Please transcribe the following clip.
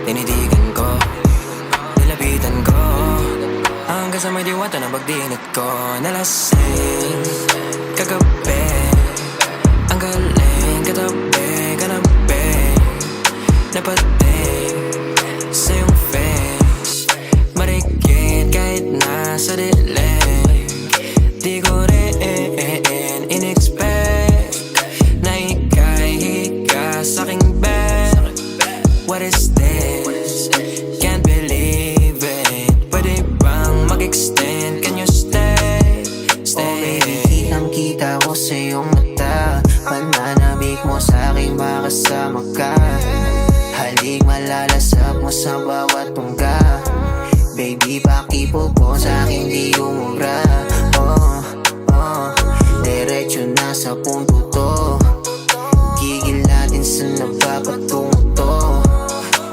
Tinitigan ko, nilapitan ko, hanggang sa may diwata na pagdinit ko. Nalasing kagabi, ang galing katabi, kanabi, napating sa iyong face. Marikit kahit nasa dilim, di ko rin in-expect na ika'y higa sa'king bed. What is this? Can't believe it. Pwede bang mag-extend? Can you stay? Stay. Oh baby, kitang-kita ko sa iyong mata. Pananabik mo sa'king makasama ka. Halik malalasap mo sa bawat tungga. Baby, pakipo po sa'king di umubra. Oh, diretso na sa punto to.